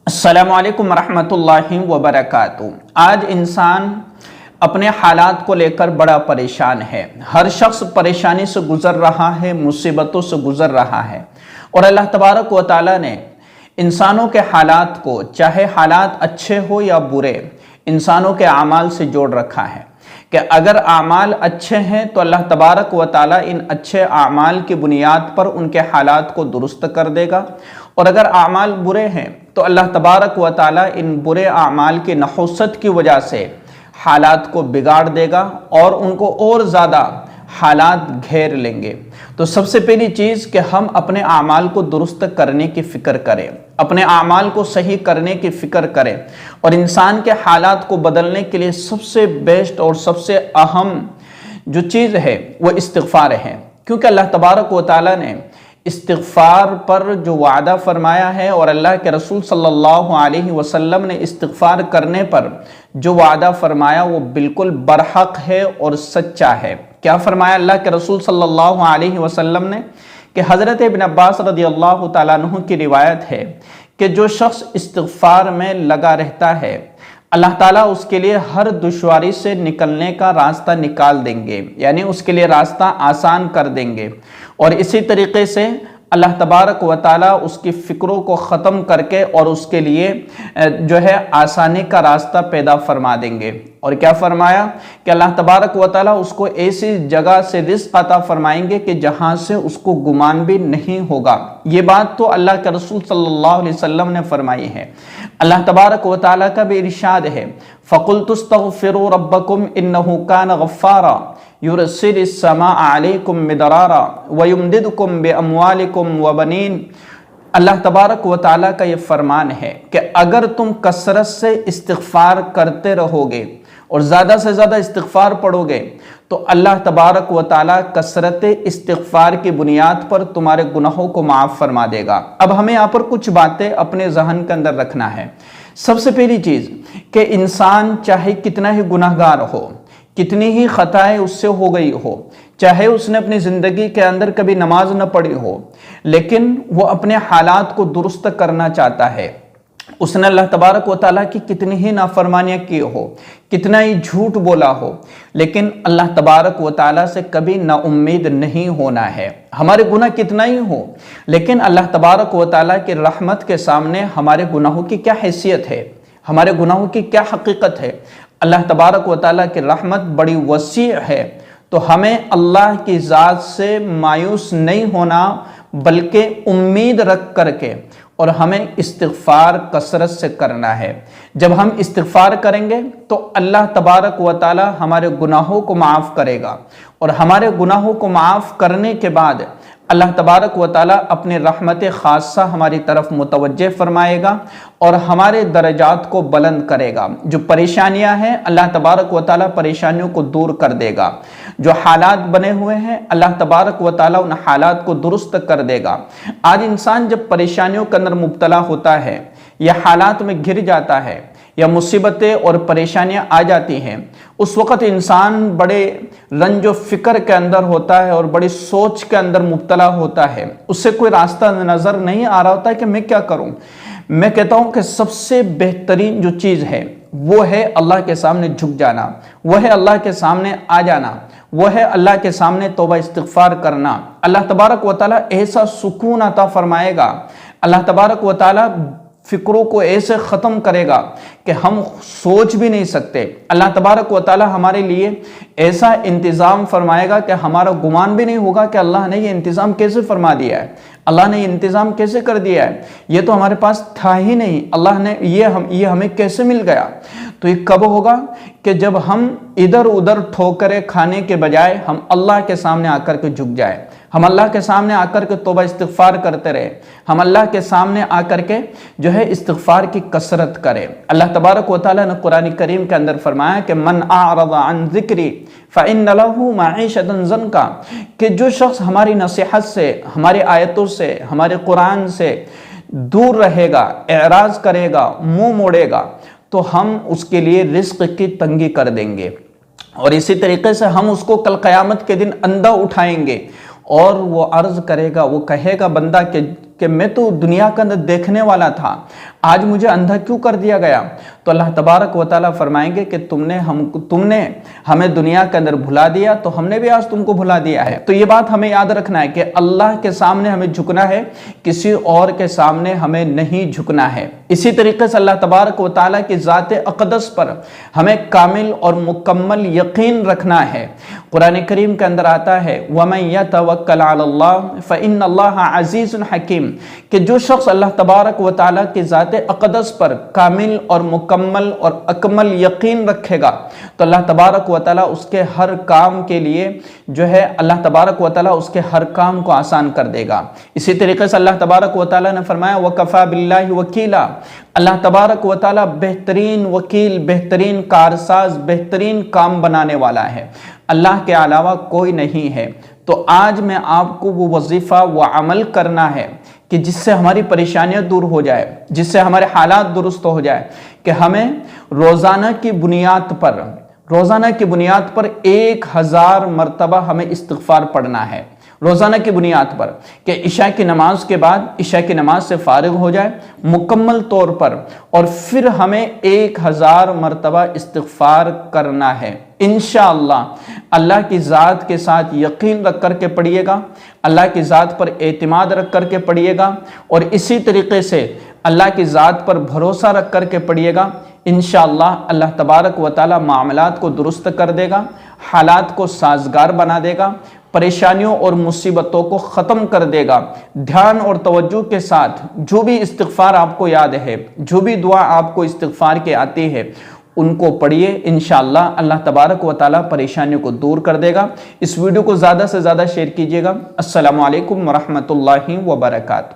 السلام علیکم ورحمۃ اللہ وبرکاتہ۔ آج انسان اپنے حالات کو لے کر بڑا پریشان ہے۔ ہر شخص پریشانی سے گزر رہا ہے، مصیبتوں سے گزر رہا ہے، اور اللہ تبارک و تعالیٰ نے انسانوں کے حالات کو، چاہے حالات اچھے ہو یا برے، انسانوں کے اعمال سے جوڑ رکھا ہے کہ اگر اعمال اچھے ہیں تو اللہ تبارک و تعالیٰ ان اچھے اعمال کی بنیاد پر ان کے حالات کو درست کر دے گا، اور اگر اعمال برے ہیں تو اللہ تبارک و تعالیٰ ان برے اعمال کی نحوست کی وجہ سے حالات کو بگاڑ دے گا اور ان کو اور زیادہ حالات گھیر لیں گے۔ تو سب سے پہلی چیز کہ ہم اپنے اعمال کو درست کرنے کی فکر کریں، اپنے اعمال کو صحیح کرنے کی فکر کریں، اور انسان کے حالات کو بدلنے کے لیے سب سے بیسٹ اور سب سے اہم جو چیز ہے وہ استغفار ہے، کیونکہ اللہ تبارک و تعالیٰ نے استغفار پر جو وعدہ فرمایا ہے اور اللہ کے رسول صلی اللہ علیہ وسلم نے استغفار کرنے پر جو وعدہ فرمایا وہ بالکل برحق ہے اور سچا ہے۔ کیا فرمایا اللہ کے رسول صلی اللہ علیہ وسلم نے کہ حضرت ابن عباس رضی اللہ تعالیٰ عنہ کی روایت ہے کہ جو شخص استغفار میں لگا رہتا ہے اللہ تعالیٰ اس کے لیے ہر دشواری سے نکلنے کا راستہ نکال دیں گے، یعنی اس کے لیے راستہ آسان کر دیں گے، اور اسی طریقے سے اللہ تبارک و تعالیٰ اس کی فکروں کو ختم کر کے اور اس کے لیے جو ہے آسانی کا راستہ پیدا فرما دیں گے۔ اور کیا فرمایا کہ اللہ تبارک و تعالیٰ اس کو ایسی جگہ سے رزق عطا فرمائیں گے کہ جہاں سے اس کو گمان بھی نہیں ہوگا۔ یہ بات تو اللہ کے رسول صلی اللہ علیہ وسلم نے فرمائی ہے۔ اللہ تبارک و تعالیٰ کا بھی ارشاد ہے فَقُلْتُ اسْتَغْفِرُوا رَبَّكُمْ إِنَّهُ كَانَ غَفَّارًا يُرْسِلِ السَّمَاءَ عَلَيْكُمْ مِدْرَارًا وَيُمْدِدْكُمْ بِأَمْوَالِكُمْ وَبَنِينَ۔ اللہ تبارک و تعالیٰ کا یہ فرمان ہے کہ اگر تم کثرت سے استغفار کرتے رہو گے اور زیادہ سے زیادہ استغفار پڑھو گے تو اللہ تبارک و تعالیٰ کثرت استغفار کی بنیاد پر تمہارے گناہوں کو معاف فرما دے گا۔ اب ہمیں یہاں پر کچھ باتیں اپنے ذہن کے اندر رکھنا ہے۔ سب سے پہلی چیز کہ انسان چاہے کتنا ہی گناہگار ہو، کتنی ہی خطائیں اس سے ہو گئی ہو، چاہے اس نے اپنی زندگی کے اندر کبھی نماز نہ پڑھی ہو، لیکن وہ اپنے حالات کو درست کرنا چاہتا ہے، اس نے اللہ تبارک و تعالیٰ کی کتنی ہی نافرمانیاں کی ہو، کتنا ہی جھوٹ بولا ہو، لیکن اللہ تبارک و تعالیٰ سے کبھی نا امید نہیں ہونا ہے۔ ہمارے گناہ کتنا ہی ہو لیکن اللہ تبارک و تعالیٰ کی رحمت کے سامنے ہمارے گناہوں کی کیا حیثیت ہے، ہمارے گناہوں کی کیا حقیقت ہے۔ اللہ تبارک و تعالیٰ کی رحمت بڑی وسیع ہے، تو ہمیں اللہ کی ذات سے مایوس نہیں ہونا بلکہ امید رکھ کر کے، اور ہمیں استغفار کثرت سے کرنا ہے۔ جب ہم استغفار کریں گے تو اللہ تبارک و تعالی ہمارے گناہوں کو معاف کرے گا، اور ہمارے گناہوں کو معاف کرنے کے بعد اللہ تبارک و تعالی اپنی رحمت خاصہ ہماری طرف متوجہ فرمائے گا اور ہمارے درجات کو بلند کرے گا۔ جو پریشانیاں ہیں اللہ تبارک و تعالی پریشانیوں کو دور کر دے گا، جو حالات بنے ہوئے ہیں اللہ تبارک و تعالی ان حالات کو درست کر دے گا۔ آج انسان جب پریشانیوں کے اندر مبتلا ہوتا ہے یا حالات میں گر جاتا ہے یا مصیبتیں اور پریشانیاں آ جاتی ہیں، اس وقت انسان بڑے رنج و فکر کے اندر ہوتا ہے اور بڑی سوچ کے اندر مبتلا ہوتا ہے، اس سے کوئی راستہ نظر نہیں آ رہا ہوتا ہے کہ میں کیا کروں۔ میں کہتا ہوں کہ سب سے بہترین جو چیز ہے وہ ہے اللہ کے سامنے جھک جانا، وہ ہے اللہ کے سامنے آ جانا، وہ ہے اللہ کے سامنے توبہ استغفار کرنا۔ اللہ تبارک و تعالیٰ ایسا سکون عطا فرمائے گا، اللہ تبارک و تعالیٰ فکروں کو ایسے ختم کرے گا کہ ہم سوچ بھی نہیں سکتے۔ اللہ تبارک و تعالی ہمارے لیے ایسا انتظام فرمائے گا کہ ہمارا گمان بھی نہیں ہوگا کہ اللہ نے یہ انتظام کیسے فرما دیا ہے، اللہ نے یہ انتظام کیسے کر دیا ہے، یہ تو ہمارے پاس تھا ہی نہیں، اللہ نے یہ ہمیں کیسے مل گیا۔ تو یہ کب ہوگا کہ جب ہم ادھر ادھر ٹھوکریں کھانے کے بجائے ہم اللہ کے سامنے آ کر کے جھک جائیں، ہم اللہ کے سامنے آ کر کے توبہ استغفار کرتے رہے، ہم اللہ کے سامنے آ کر کے جو ہے استغفار کی کثرت کریں۔ اللہ تبارک و تعالیٰ نے قرآن کریم کے اندر فرمایا کہ من اعرض عن ذکری فإن له معیشۃ ضنکا، کہ جو شخص ہماری نصیحت سے، ہماری آیتوں سے، ہمارے قرآن سے دور رہے گا، اعراض کرے گا، منہ موڑے گا، تو ہم اس کے لیے رزق کی تنگی کر دیں گے، اور اسی طریقے سے ہم اس کو کل قیامت کے دن اندھا اٹھائیں گے، اور وہ عرض کرے گا، وہ کہے گا بندہ کہ کہ میں تو دنیا کے اندر دیکھنے والا تھا، آج مجھے اندھا کیوں کر دیا گیا؟ تو اللہ تبارک و تعالیٰ فرمائیں گے کہ تم نے ہمیں دنیا کے اندر بھلا دیا تو ہم نے بھی آج تم کو بھلا دیا ہے۔ تو یہ بات ہمیں یاد رکھنا ہے کہ اللہ کے سامنے ہمیں جھکنا ہے، کسی اور کے سامنے ہمیں نہیں جھکنا ہے۔ اسی طریقے سے اللہ تبارک و تعالیٰ کی ذات اقدس پر ہمیں کامل اور مکمل یقین رکھنا ہے۔ قرآن کریم کے اندر آتا ہے وَمَن يَتَوَكَّلْ عَلَى اللَّهِ فَإِنَّ اللَّهَ عَزِيزٌ حَكِيمٌ، کہ جو شخص اللہ تبارک و تعالیٰ کی ذات اقدس پر کامل اور مکمل اور اکمل یقین رکھے گا تو اللہ تبارک و تعالیٰ اس کے ہر کام کے لیے جو ہے اللہ تبارک و تعالیٰ اس کے ہر کام کو آسان کر دے گا۔ اسی طریقے سے اللہ تبارک و تعالیٰ نے فرمایا وَكَفَى بِاللَّهِ وَكِيلًا، اللہ تبارک و تعالیٰ بہترین وکیل، بہترین کارساز، بہترین کام بنانے والا ہے، اللہ کے علاوہ کوئی نہیں ہے۔ تو آج میں آپ کو وہ وظیفہ، وہ عمل کرنا ہے کہ جس سے ہماری پریشانیاں دور ہو جائے، جس سے ہمارے حالات درست ہو جائے، کہ ہمیں روزانہ کی بنیاد پر 1000 مرتبہ ہمیں استغفار پڑھنا ہے، روزانہ کی بنیاد پر، کہ عشاء کی نماز کے بعد عشاء کی نماز سے فارغ ہو جائے مکمل طور پر، اور پھر ہمیں 1000 مرتبہ استغفار کرنا ہے۔ انشاءاللہ اللہ کی ذات کے ساتھ یقین رکھ کر کے پڑھیے گا، اللہ کی ذات پر اعتماد رکھ کر کے پڑھیے گا، اور اسی طریقے سے اللہ کی ذات پر بھروسہ رکھ کر کے پڑھیے گا۔ انشاءاللہ اللہ تبارک و تعالیٰ معاملات کو درست کر دے گا، حالات کو سازگار بنا دے گا، پریشانیوں اور مصیبتوں کو ختم کر دے گا۔ دھیان اور توجہ کے ساتھ جو بھی استغفار آپ کو یاد ہے، جو بھی دعا آپ کو استغفار کے آتی ہے، ان کو پڑھیے، انشاءاللہ اللہ تبارک و تعالیٰ پریشانیوں کو دور کر دے گا۔ اس ویڈیو کو زیادہ سے زیادہ شیئر کیجیے گا۔ السلام علیکم ورحمۃ اللہ وبرکاتہ۔